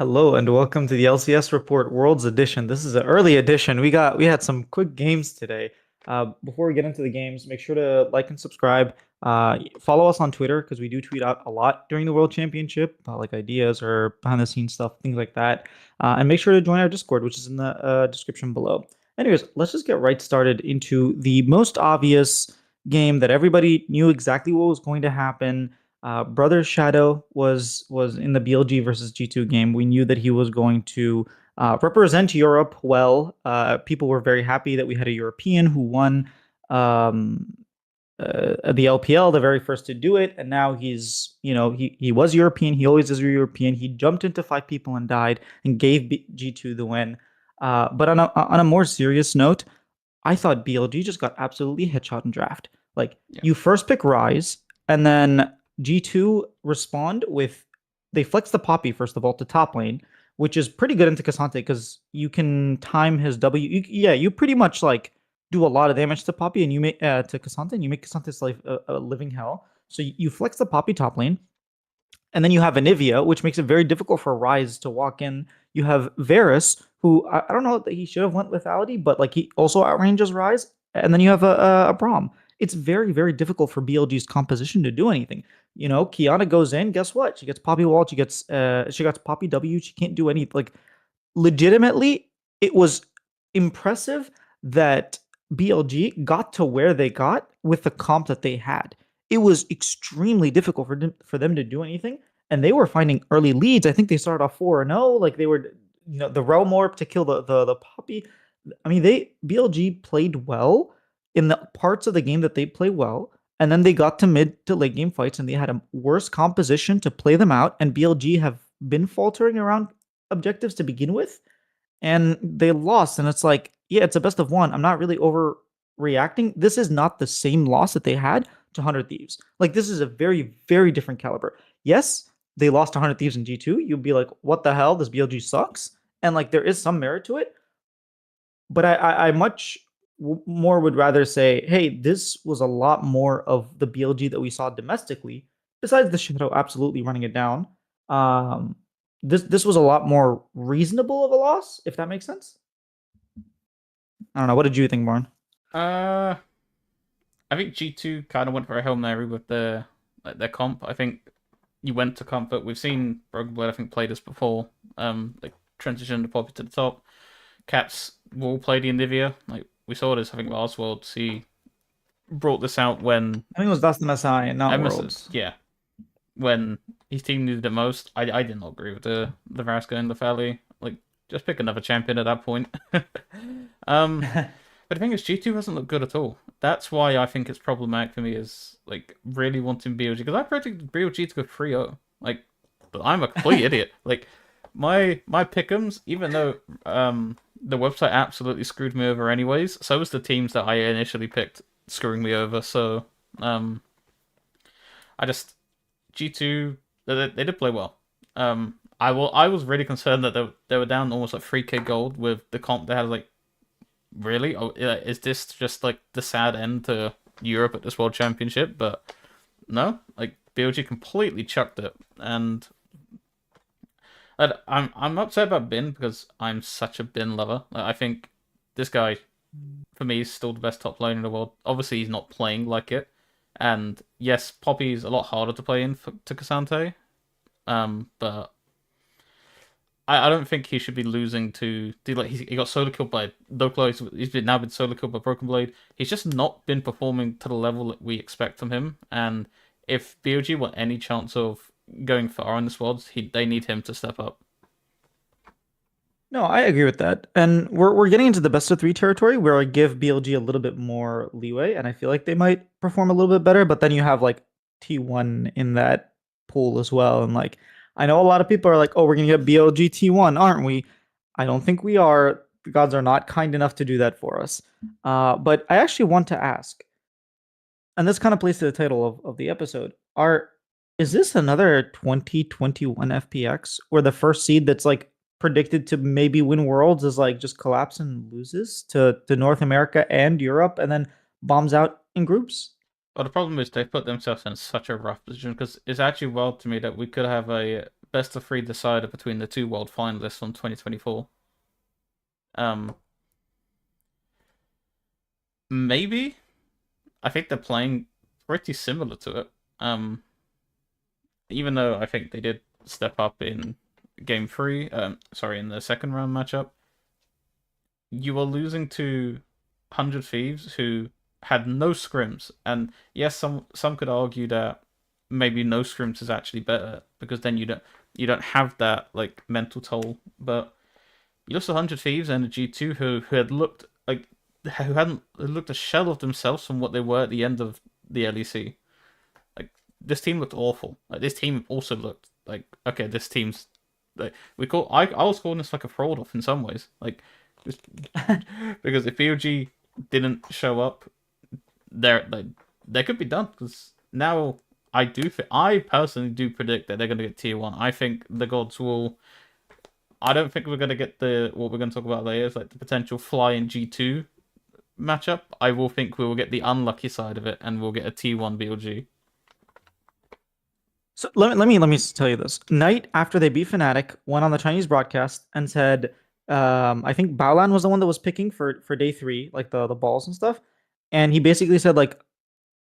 Hello and welcome to the LCS Report Worlds Edition. This is an early edition. We had some quick games today. Before we get into the games, make sure to like and subscribe. Follow us on Twitter because we do tweet out a lot during the World Championship, like ideas or behind the scenes stuff, things like that. And make sure to join our Discord, which is in the description below. Anyways, let's just get right started into the most obvious game that everybody knew exactly what was going to happen. Brother Shadow was in the BLG versus G2 game. We knew that he was going to represent Europe well. People were very happy that we had a European who won um, the LPL, the very first to do it, and now he was European. He always is European. He jumped into five people and died and gave G2 the win. But on a more serious note, I thought BLG just got absolutely headshot in draft. Like Yeah. you first pick Rise, and then G2 respond with they flex the Poppy first of all to top lane, which is pretty good into Cassante because you can time his W. You pretty much like do a lot of damage to Poppy and you make to Cassante, and you make Cassante's life a living hell. So you flex the Poppy top lane, and then you have Anivia, which makes it very difficult for Rise to walk in. You have Varus, who I don't know that he should have went lethality, but like he also outranges Rise. And then you have a Braum. It's very, very difficult for BLG's composition to do anything. You know, Kiana goes in. Guess what? She gets Poppy Wall. She gets Poppy W. She can't do any like legitimately. It was impressive that BLG got to where they got with the comp that they had. It was extremely difficult for them to do anything, and they were finding early leads. I think they started off 4-0, like they were, the Realm Orb to kill the Poppy. I mean, they BLG played well in the parts of the game that they play well, and then they got to mid to late game fights, and they had a worse composition to play them out. And BLG have been faltering around objectives to begin with, and they lost. And it's like, yeah, it's a best of one. I'm not really overreacting. This is not the same loss that they had to 100 Thieves. Like, this is a very, very different caliber. Yes, they lost to 100 Thieves in G2. You'd be like, what the hell? This BLG sucks. And like, there is some merit to it. But I much more would rather say, hey, this was a lot more of the BLG that we saw domestically, besides the Shadow absolutely running it down. Um, this was a lot more reasonable of a loss, if that makes sense. I don't know. What did you think, Barn? Uh, I think G2 kind of went for a Hail Mary with their comp. I think you went to comfort. We've seen Broken Blade, I think, play this before. Like transition to Poppy to the top. Cats will play the Anivia. Like we saw this, I think, last Worlds. He brought this out when I think it was Dust MSI, not Worlds. yeah, when his team needed it most. I did not agree with the Varus going the Valley. Like just pick another champion at that point. But the thing is, G2 hasn't looked good at all. That's why I think it's problematic for me is like really wanting BLG because I predicted BLG to go 3-0. Like, but I'm a complete idiot. Like my pick'ems, even though the website absolutely screwed me over anyways, so was the teams that I initially picked screwing me over. So I just G2 they did play well. I was really concerned that they were down almost like 3k gold with the comp they had. Like, really? Oh, is this just like the sad end to Europe at this World Championship? But no, like BLG completely chucked it, and I'm upset about Bin because I'm such a Bin lover. Like, I think this guy, for me, is still the best top laner in the world. Obviously, he's not playing like it, and yes, Poppy's a lot harder to play to Cassante. But I don't think he should be losing to like he got solo killed by Doklo. Now been solo killed by Broken Blade. He's just not been performing to the level that we expect from him. And if BOG want any chance of going far in the squads, they need him to step up. No, I agree with that. And we're getting into the best of three territory where I give BLG a little bit more leeway, and I feel like they might perform a little bit better. But then you have like T1 in that pool as well. And like I know a lot of people are like, oh, we're gonna get BLG T1, aren't we? I don't think we are. The gods are not kind enough to do that for us. But I actually want to ask, and this kind of plays to the title of the episode, is this another 2021 FPX where the first seed that's like predicted to maybe win worlds is like just collapse and loses to North America and Europe and then bombs out in groups? Well, the problem is they put themselves in such a rough position because it's actually wild to me that we could have a best of three decider between the two world finalists from 2024. Um, maybe I think they're playing pretty similar to it. Even though I think they did step up in game three, in the second round matchup, you are losing to 100 Thieves who had no scrims. And yes, some could argue that maybe no scrims is actually better because then you don't have that like mental toll. But you lost 100 Thieves and a G2 who had looked like who hadn't looked a shell of themselves from what they were at the end of the LEC. Like this team looked awful. Like this team also looked like okay, this team's like I was calling this like a fraud off in some ways. Like just because if BLG didn't show up, they could be done. Because now I personally do predict that they're going to get tier 1. I think the gods will. I don't think we're going to get what we're going to talk about later is like the potential fly in G2 matchup. I will think we will get the unlucky side of it, and we'll get a T1 BLG. So let me tell you this. Knight, after they beat Fnatic, went on the Chinese broadcast and said, I think Baolan was the one that was picking for day 3, like the balls and stuff. And he basically said like,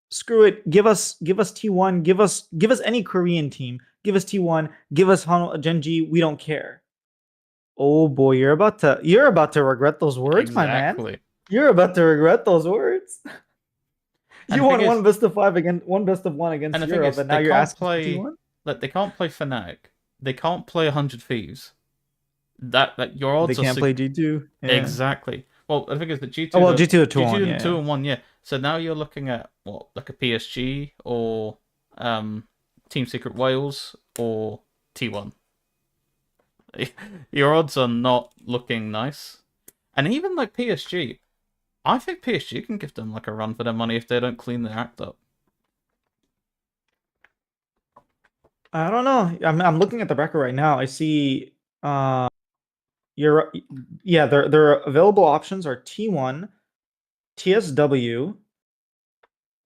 screw it, give us T1, give us any Korean team, give us T1, give us Genji, we don't care. Oh boy, you're about to regret those words, my man. Exactly. You're about to regret those words. You won one best of 5 against one best of 1 against Europe, and now you're asking for T1? Like they can't play Fnatic. They can't play 100 Thieves. That your odds they can't play G2. Yeah. Exactly. Well, I think it's the G2. Oh well, G2 2 G2 yeah. 2 and 1, yeah. So now you're looking at what, like a PSG or Team Secret Wales or T1. Your odds are not looking nice. And even like PSG, I think PSG can give them like a run for their money if they don't clean their act up. I don't know. I'm looking at the record right now. I see their available options are T1, TSW,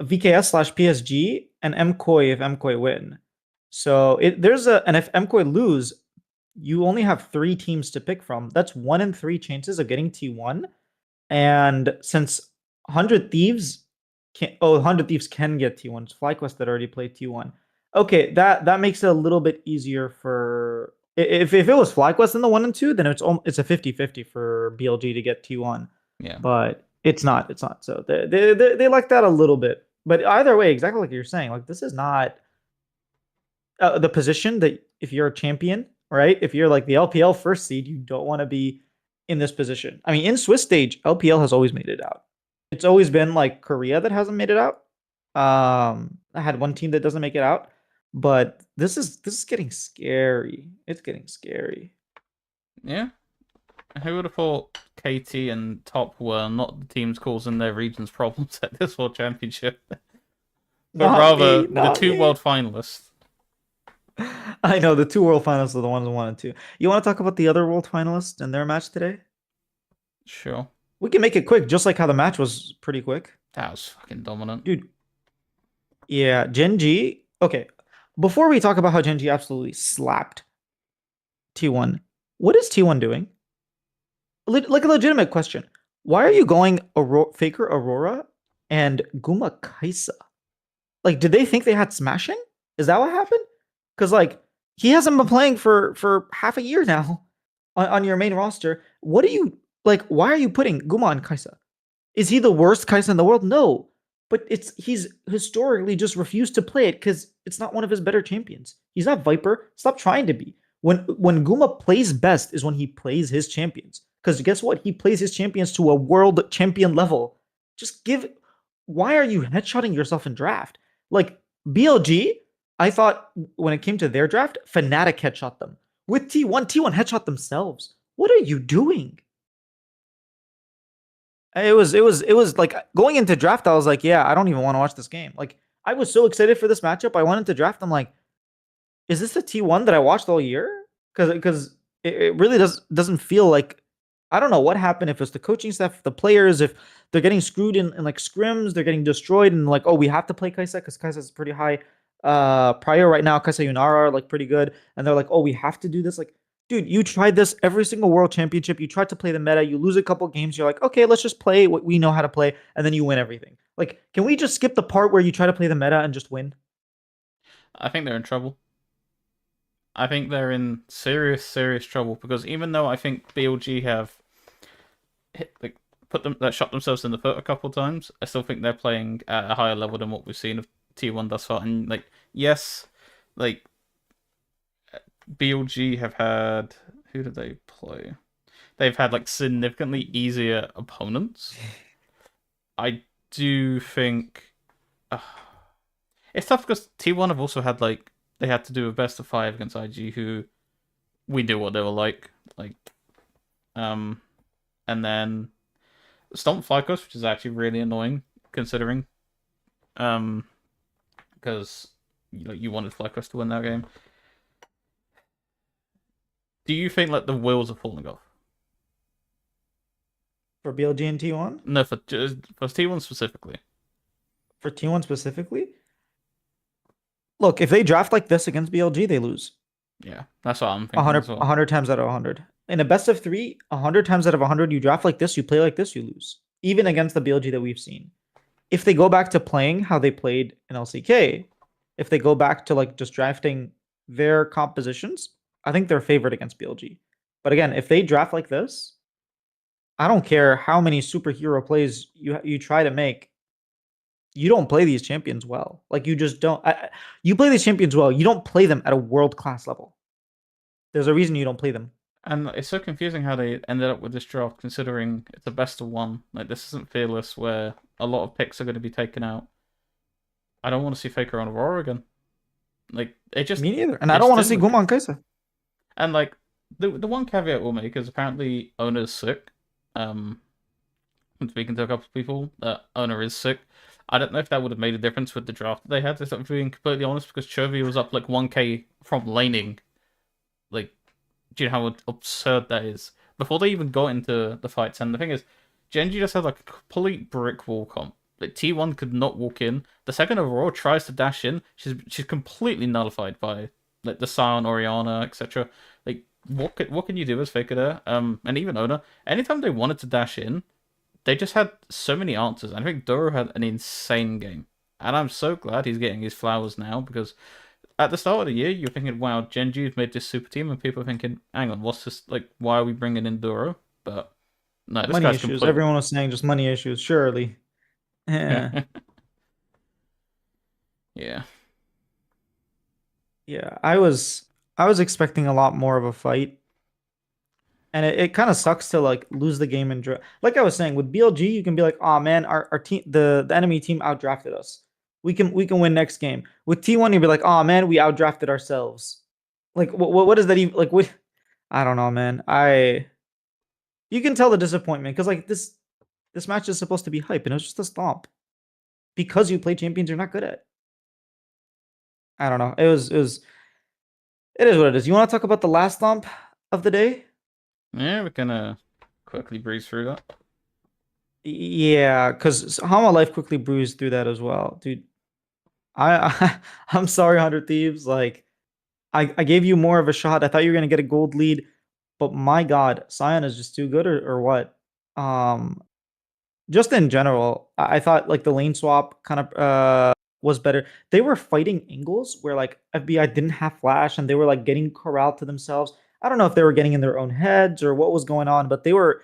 VKS/PSG, and MKOI if MKOI win. So and if MKOI lose, you only have 3 teams to pick from. That's 1 in 3 chances of getting T1. And since 100 Thieves can get T1. FlyQuest that already played T1. Okay, that makes it a little bit easier for if it was FlyQuest in the 1 and 2, then it's a 50-50 for BLG to get T1. Yeah. But it's not. So they like that a little bit. But either way, exactly like you're saying, like this is not the position that if you're a champion, right? If you're like the LPL first seed, you don't want to be in this position. I mean, in Swiss stage, LPL has always made it out. It's always been like Korea that hasn't made it out. I had one team that doesn't make it out, but this is getting scary. It's getting scary. Yeah. Who would have thought KT and Top were not the teams causing their region's problems at this World Championship, but rather the 2 world finalists. I know the 2 world finalists are the ones who wanted to. You want to talk about the other world finalists and their match today? Sure. We can make it quick, just like how the match was pretty quick. That was fucking dominant. Dude. Yeah, Genji. Okay. Before we talk about how Genji absolutely slapped T1, what is T1 doing? Like a legitimate question. Why are you going Faker Aurora and Guma Kaisa? Like, did they think they had smashing? Is that what happened? Because like he hasn't been playing for half a year now on your main roster. What are you like? Why are you putting Guma on Kaisa? Is he the worst Kaisa in the world? No, but he's historically just refused to play it because it's not one of his better champions. He's not Viper. Stop trying to be. When Guma plays best is when he plays his champions. Because guess what? He plays his champions to a world champion level. Why are you headshotting yourself in draft? Like BLG, I thought when it came to their draft, Fnatic headshot them. With T1 headshot themselves. What are you doing? It was like going into draft, I was like, yeah, I don't even want to watch this game. Like, I was so excited for this matchup. I went into draft, I'm like, is this the T1 that I watched all year? Because it really doesn't feel like, I don't know what happened, if it's the coaching staff, the players, if they're getting screwed in like scrims, they're getting destroyed, and like, oh, we have to play Kaisa because Kaisa is pretty high. Prior right now, Kasayunara are like pretty good, and they're like, oh, we have to do this. Like, dude, you tried this every single world championship. You tried to play the meta. You lose a couple games. You're like, okay, let's just play what we know how to play, and then you win everything. Like, can we just skip the part where you try to play the meta and just win? I think they're in trouble. I think they're in serious, serious trouble because even though I think BLG have like shot themselves in the foot a couple times, I still think they're playing at a higher level than what we've seen of T1 thus far. And like, yes, like BLG have had who did they play? They've had like significantly easier opponents. I do think uh, it's tough because T1 have also had like they had to do a best of five against IG, who we knew what they were like um, and then Stomp Flycos, which is actually really annoying considering because you wanted Flycos to win that game. Do you think like the wheels are falling off? For BLG and T1? No, for T1 specifically. For T1 specifically? Look, if they draft like this against BLG, they lose. Yeah, that's what I'm thinking 100, as well. 100 times out of 100. In a best of three, 100 times out of 100, you draft like this, you play like this, you lose. Even against the BLG that we've seen. If they go back to playing how they played in LCK, if they go back to like just drafting their compositions, I think they're favored against BLG. But again, if they draft like this, I don't care how many superhero plays you try to make. You don't play these champions well. Like you just don't. You play these champions well. You don't play them at a world class level. There's a reason you don't play them. And it's so confusing how they ended up with this draft, considering it's a best of one. Like this isn't Fearless, where a lot of picks are going to be taken out. I don't want to see Faker on Aurora again. Like Me neither. And it I don't just want to didn't see look good. Guman Kaisa. And like the one caveat we'll make is apparently Owner's sick. Um, I'm speaking to a couple of people, Owner is sick. I don't know if that would have made a difference with the draft that they had, if I'm being completely honest, because Chovy was up like 1k from laning. Like, do you know how absurd that is? Before they even got into the fights, and the thing is, Genji just had like a complete brick wall comp. Like T1 could not walk in. The second Aurora tries to dash in, she's completely nullified by like the Sion, Oriana, etc. Like what can you do as Faker there? And even Oda, anytime they wanted to dash in, they just had so many answers. I think Doro had an insane game. And I'm so glad he's getting his flowers now because at the start of the year, you're thinking, wow, Genji's made this super team, and people are thinking, hang on, what's this? Like, why are we bringing in Doro? But no, this Money guy's issues. completely. Everyone was saying just money issues. Surely. Yeah. Yeah. Yeah. I was expecting a lot more of a fight. And it kind of sucks to like lose the game and like I was saying with BLG, you can be like, oh man, our team the enemy team outdrafted us. We can win next game. With T1, you'd be like, oh man, we outdrafted ourselves. Like what is that even like what I don't know, man. You can tell the disappointment because like this match is supposed to be hype and it was just a stomp. Because you play champions you're not good at. I don't know. It is what it is. You want to talk about the last stomp of the day? Yeah, we can quickly breeze through that. Yeah, because how my life quickly bruised through that as well, dude. I'm sorry, 100 Thieves. Like, I gave you more of a shot. I thought you were gonna get a gold lead, but my God, Sion is just too good, or what? Um, just in general, I thought like the lane swap kind of was better. They were fighting angles where like FBI didn't have flash and they were like getting corralled to themselves. I don't know if they were getting in their own heads or what was going on, but they were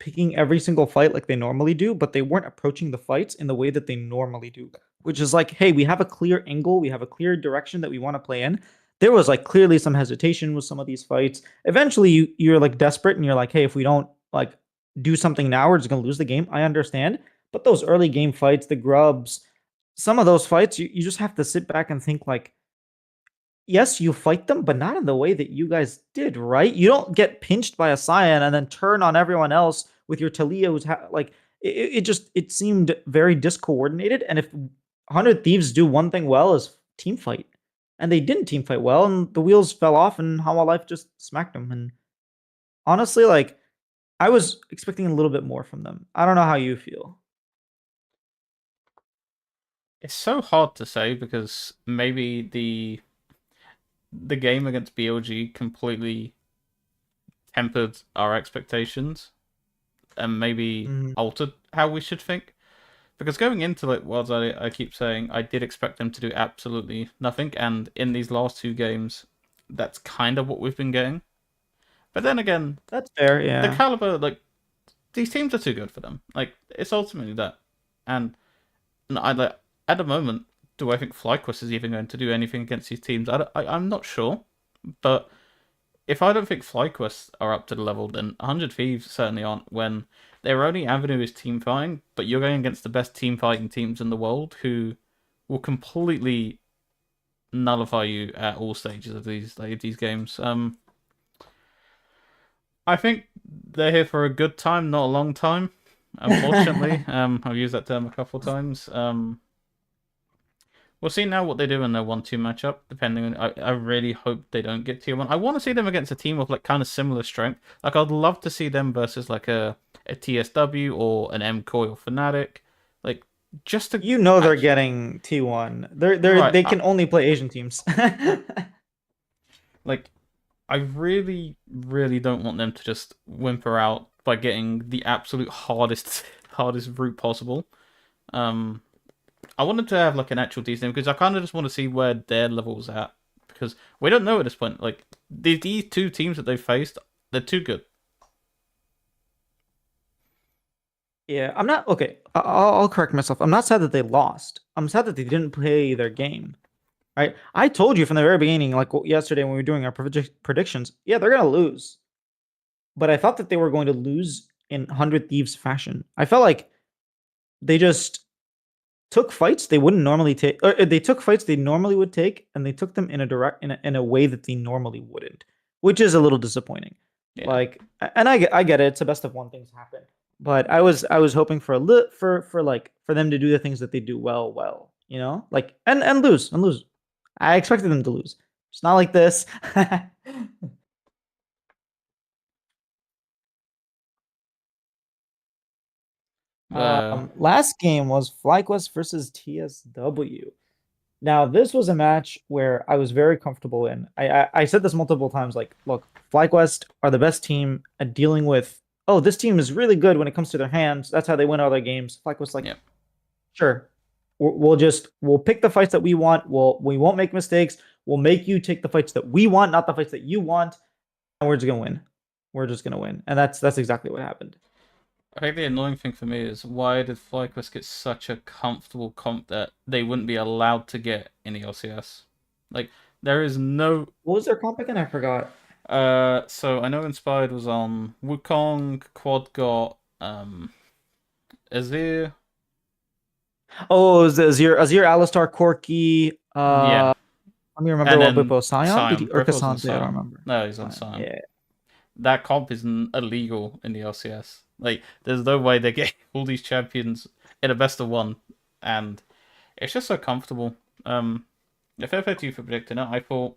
picking every single fight like they normally do, but they weren't approaching the fights in the way that they normally do, which is like, hey, we have a clear angle, we have a clear direction that we want to play in. There was like clearly some hesitation with some of these fights. Eventually, you're like desperate and you're like, hey, if we don't like do something now, we're just gonna lose the game. I understand, but those early game fights, the grubs, some of those fights, you just have to sit back and think like, yes, you fight them, but not in the way that you guys did, right? You don't get pinched by a Cyan and then turn on everyone else with your Talia who's like it seemed very discoordinated. And if 100 Thieves do one thing well is team fight. And they didn't team fight well, and the wheels fell off, and Hawa Life just smacked them. And honestly, like I was expecting a little bit more from them. I don't know how you feel. It's so hard to say because maybe the game against BLG completely tempered our expectations and maybe Mhm. altered how we should think. Because going into like Worlds, I keep saying I did expect them to do absolutely nothing, and in these last two games, that's kind of what we've been getting. But then again, That's fair, the yeah. caliber, like these teams are too good for them. Like it's ultimately that, and I like at the moment, do I think FlyQuest is even going to do anything against these teams? I'm not sure, but if I don't think FlyQuest are up to the level, then 100 Thieves certainly aren't. When their only avenue is team fighting, but you're going against the best team fighting teams in the world who will completely nullify you at all stages of these games. I think they're here for a good time, not a long time. Unfortunately, I've used that term a couple of times. We'll see now what they do in their 1-2 matchup, depending on I really hope they don't get tier 1. I want to see them against a team of like kind of similar strength. Like I'd love to see them versus like a TSW or an MCoy or Fnatic. Like just to You know they're actually getting T1. right. They can only play Asian teams. Like I really, really don't want them to just whimper out by getting the absolute hardest hardest route possible. Um I wanted to have like an actual decent because I kind of just want to see where their level's at because we don't know at this point. Like these two teams that they faced, they're too good. Yeah, I'm not okay. I'll correct myself. I'm not sad that they lost. I'm sad that they didn't play their game. Right? I told you from the very beginning, like yesterday when we were doing our predictions. Yeah, they're gonna lose, but I thought that they were going to lose in 100 Thieves fashion. I felt like they just took fights they wouldn't normally take, or they took fights they normally would take, and they took them in a in a way that they normally wouldn't, which is a little disappointing. Yeah, Like, and I get it. It's a best of one things happen, but I was hoping for a for like for them to do the things that they do well, you know, like and lose. I expected them to lose. It's not like this. uh, Last game was FlyQuest versus TSW. Now, this was a match where I was very comfortable in. I said this multiple times. Like, look, FlyQuest are the best team at dealing with. Oh, this team is really good when it comes to their hands. That's how they win all their games. FlyQuest, like, yeah. sure, we'll pick the fights that we want. We won't make mistakes. We'll make you take the fights that we want, not the fights that you want, and we're just gonna win. We're just gonna win, and that's exactly what happened. I think the annoying thing for me is why did FlyQuest get such a comfortable comp that they wouldn't be allowed to get in the LCS? Like there is no. What was their comp again? I forgot. So I know Inspired was on Wukong, Quad got Azir. Oh, it was Azir, Alistar, Corki. Yeah, Let me remember and what then Bippo. Sion? Did he Sion. or Brip was on Cassante? I don't Sion. remember. No, he's on Sion. Sion. Yeah. That comp is illegal in the LCS. Like, there's no way they get all these champions in a best of one, and it's just so comfortable. If I to you for predicting it, I thought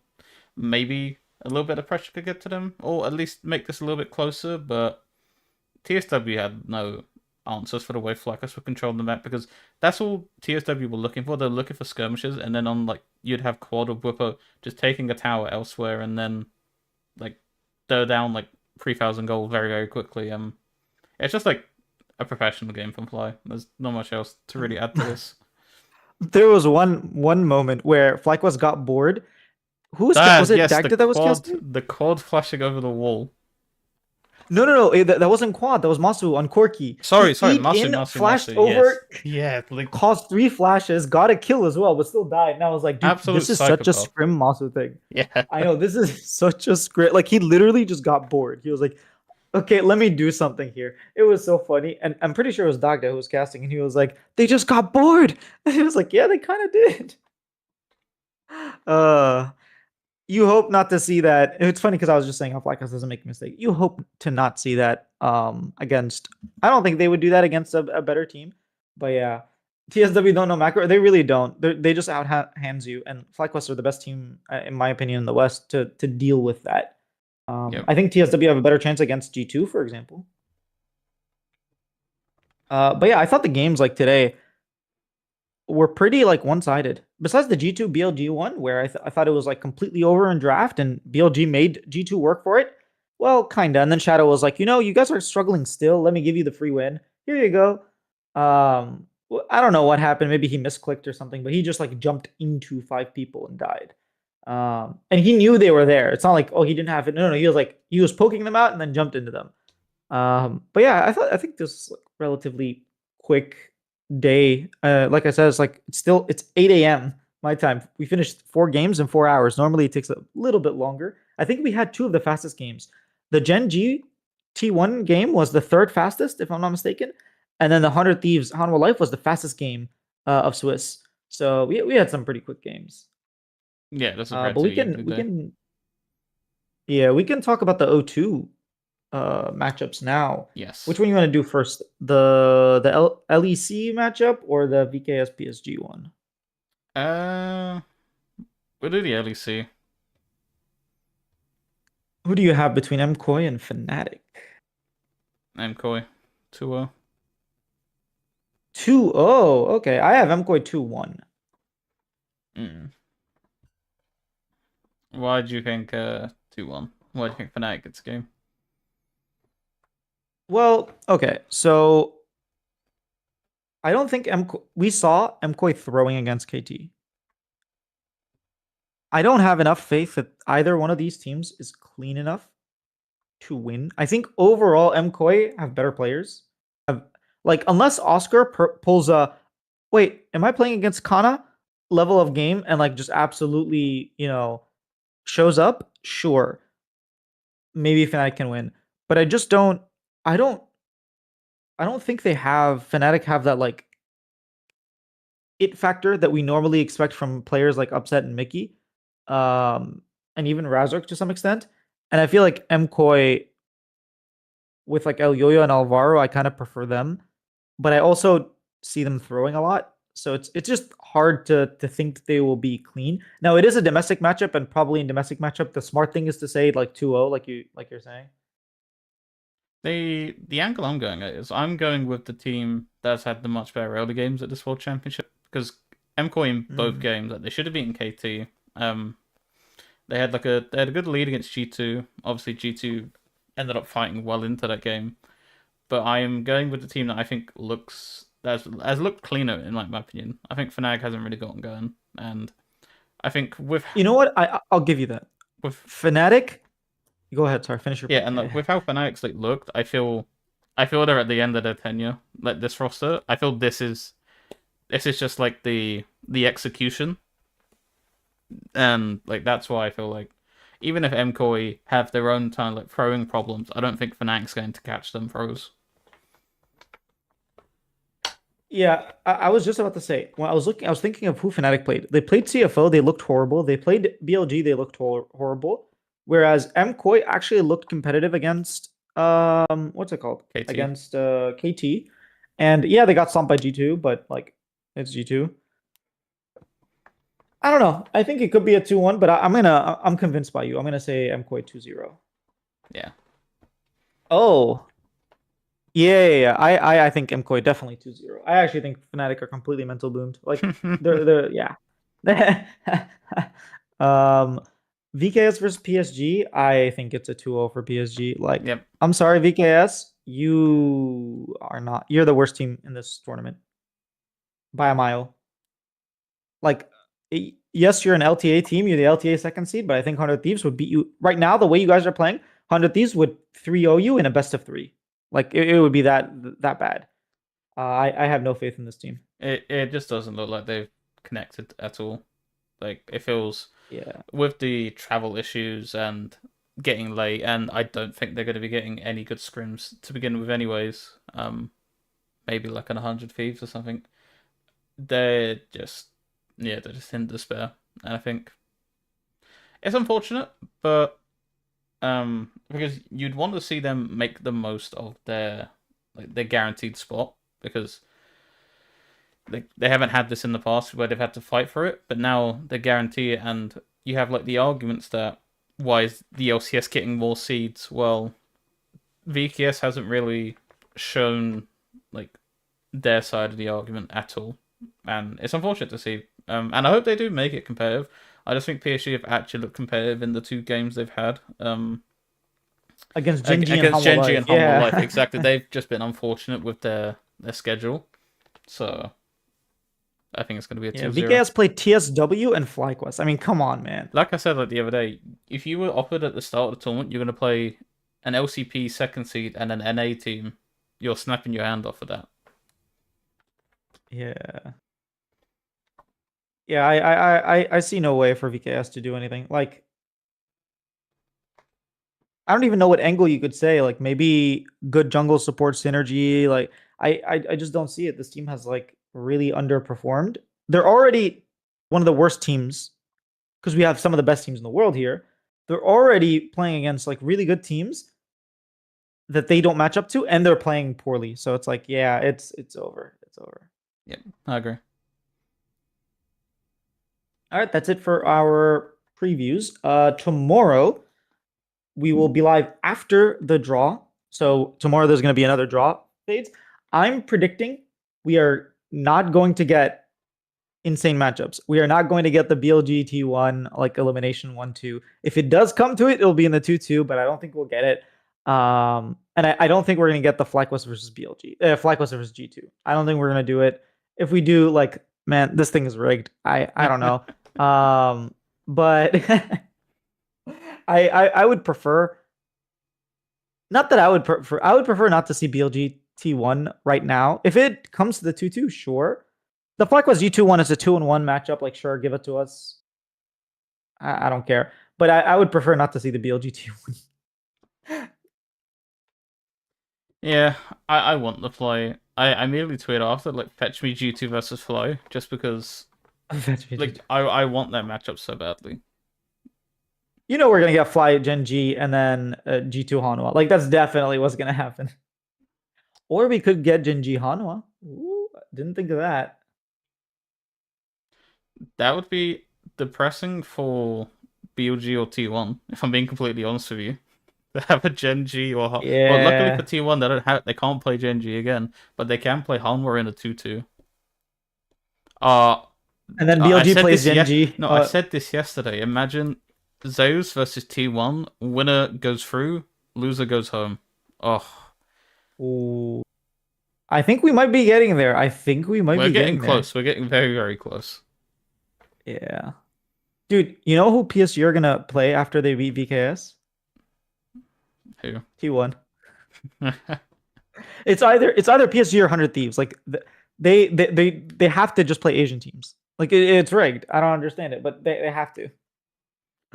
maybe a little bit of pressure could get to them, or at least make this a little bit closer. But TSW had no answers for the way Flaccus were controlling the map because that's all TSW were looking for. They're looking for skirmishes, and then on like you'd have Quad or Whipper just taking a tower elsewhere, and then like they're down like 3,000 gold very very quickly. It's just like a professional game from Fly. There's not much else to really add to this. There was one moment where FlyQuest got bored. Was it Yes, Dagda that was casting? the quad flashing over the wall. No. That wasn't Quad. That was Masu on Corki. Sorry, He sorry, eat Masu, in, Masu, flashed Masu. Yes, over, yeah, like caused 3 flashes, got a kill as well, but still died. And I was like, dude, absolute this is such a psychopath. scrim Masu thing. Yeah, I know this is such a script. Like he literally just got bored. He was like, okay, let me do something here. It was so funny. And I'm pretty sure it was Dagda who was casting, and he was like, they just got bored. And he was like, yeah, they kind of did. Uh you hope not to see that. It's funny because I was just saying how Flycast doesn't make a mistake. You hope to not see that against. I don't think they would do that against a better team. But yeah, TSW don't know macro. They really don't. They just out hands you. And FlyQuest are the best team, in my opinion, in the West to deal with that. yep. I think TSW have a better chance against G2, for example. But yeah, I thought the games like today were pretty like one-sided. Besides the G2 BLG one, where I thought it was like completely over in draft and BLG made G2 work for it. Well, kinda. And then Shadow was like, you guys are struggling still. Let me give you the free win. Here you go. I don't know what happened. Maybe he misclicked or something, but he just like jumped into 5 people and died. And he knew they were there. It's not like, oh, he didn't have it. No, no, he was like he was poking them out and then jumped into them. But yeah, I think this is like relatively quick day. Like I said, it's 8 a.m. my time. We finished 4 games in 4 hours. Normally it takes a little bit longer. I think we had two of the fastest games. The Gen G T1 game was the third fastest, if I'm not mistaken, and then the 100 Thieves Hanwha Life was the fastest game of Swiss. So we had some pretty quick games. Yeah, this is But we relatively can evenly we there. can yeah, we can talk about the O2 matchups now. Which Yes. one you want to do first? The LEC matchup or the VKS PSG one? Uh, we'll do the LEC. Who do you have between MKOI and Fnatic? MKOI 2-0. 2-0. Okay, I have MKOI 2-1. Mm. Why do you think 2-1? Why do you think Fnatic gets the game? Well, okay, so I don't think we saw MKOI throwing against KT. I don't have enough faith that either one of these teams is clean enough to win. I think overall MKOI have better players. Have, like unless Oscar pulls a wait, am I playing against Kana level of game and like just absolutely, shows up? Sure. Maybe Fnatic can win. But I just don't I don't I don't think Fnatic have that like it factor that we normally expect from players like Upset and Mickey. And even Razork to some extent. And I feel like MKOI with like El Yoyo and Alvaro, I kind of prefer them. But I also see them throwing a lot. So it's just hard to think they will be clean. Now it is a domestic matchup, and probably in domestic matchup, the smart thing is to say like 2-0, like you're saying. The angle I'm going at is I'm going with the team that's had the much better early games at this World Championship because MKOI in both Mm. games like they should have beaten KT. They had a good lead against G2. Obviously G2 ended up fighting well into that game, but I am going with the team that I think has looked cleaner in like my opinion. I think Fnatic hasn't really gotten going, and I think You know what? I'll give you that. with Fnatic. Go ahead. Sorry, finish your yeah, point. and like, with how Fnatic's like looked, I feel they're at the end of their tenure. Like this roster, I feel this is just like the execution, and like that's why I feel like even if MKOI have their own kind of like throwing problems, I don't think Fnatic's going to catch them throws. Yeah, I was just about to say when I was thinking of who Fnatic played. They played CFO, they looked horrible. They played BLG, they looked horrible. Whereas MKOI actually looked competitive against what's it called? KT. Against KT. And yeah, they got stomped by G2, but like it's G2. I don't know. I think it could be a 2-1, but I'm convinced by you. I'm gonna say MKOI 2-0. Yeah. Oh, yeah. I think MKOI definitely 2-0. I actually think Fnatic are completely mental boomed. Like they're yeah. um VKS versus PSG, I think it's a 2-0 for PSG. Like, Yep. I'm sorry, VKS, you're the worst team in this tournament by a mile. Like, yes, you're an LTA team, you're the LTA second seed, but I think 100 Thieves would beat you right now. The way you guys are playing, 100 Thieves would 3-0 you in a best of three. Like, it would be that bad. I have no faith in this team. It just doesn't look like they've connected at all. Like it feels Yeah. with the travel issues and getting late, and I don't think they're going to be getting any good scrims to begin with, anyways. Maybe like an 100 thieves or something. They're just they're just in despair, and I think it's unfortunate, but because you'd want to see them make the most of their guaranteed spot because they haven't had this in the past where they've had to fight for it, but now they guarantee it, and you have like the arguments that why is the LCS getting more seeds? Well, VKS hasn't really shown like their side of the argument at all. and it's unfortunate to see. And I hope they do make it competitive. I just think PSG have actually looked competitive in the two games they've had. Against Genji and Against Hanwha Genji Life. and Humble Life, Yeah. exactly. They've just been unfortunate with their schedule, so I think it's going to be a Yeah, 2-0. VKS played TSW and FlyQuest. I mean, come on, man. Like I said like the other day, if you were offered at the start of the tournament, you're going to play an LCP second seed and an NA team, you're snapping your hand off of that. Yeah. Yeah, I see no way for VKS to do anything. Like, I don't even know what angle you could say. Like, maybe good jungle support synergy. Like, I just don't see it. This team has like really underperformed. They're already one of the worst teams because we have some of the best teams in the world here. They're already playing against like really good teams that they don't match up to, and they're playing poorly. So it's like, yeah, it's over. It's over. Yep, I agree. All right, that's it for our previews. Tomorrow we will be live after the draw. So tomorrow there's going to be another draw phase. I'm predicting we are not going to get insane matchups. We are not going to get the BLG T1 like elimination 1-2. If it does come to it, it'll be in the 2-2, but I don't think we'll get it. And I don't think we're going to get the FlyQuest versus BLG, FlyQuest versus G2. I don't think we're going to do it. If we do, like, man, this thing is rigged. I don't know. But I would prefer, not that I would prefer not to see BLG T1 right now. If it comes to the 2-2, sure. The FlyQuest G2 one is a 2-1 matchup. Like, sure, give it to us. I don't care. But I would prefer not to see the BLG T1. Yeah, I want the Fly. I immediately tweet after like fetch me G2 versus Fly just because like I want that matchup so badly. You know we're gonna get Fly Gen G and then G2 Hanwha. Like, that's definitely what's gonna happen. Or we could get Gen G Hanwha. Ooh, didn't think of that. That would be depressing for BLG or T1, if I'm being completely honest with you. They have a Gen G or well, luckily for Yeah. T1 they can't play Gen G again, but they can play Hanwha in a 2-2. Uh And then I BLG said plays this Gen yeah G. no, I said this yesterday. Imagine Zeus versus T1, winner goes through, loser goes home. Oh, Ooh. I think we might be getting there. I think we might we're be getting getting there. close. We're getting very, very close. Yeah. Dude, you know who PSG are gonna play after they beat VKS? Who? T1. It's either PSG or 100 Thieves. Like, they have to just play Asian teams. Like, it's rigged. I don't understand it, but they have to.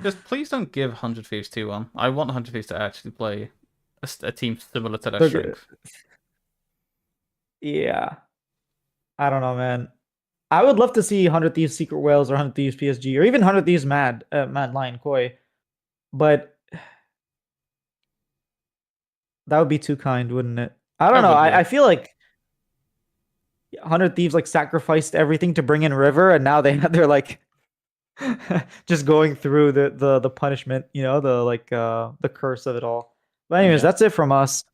Just please don't give 100 Thieves T1. I want 100 Thieves to actually play a team similar to their They're good. strength. Yeah. I don't know, man. I would love to see 100 Thieves Secret Whales or 100 Thieves PSG or even 100 Thieves Mad Lion Koi, but that would be too kind, wouldn't it? I don't That know. would I be. feel like 100 Thieves like sacrificed everything to bring in River, and now they're like just going through the punishment, the like the curse of it all. But anyways, Yeah. that's it from us.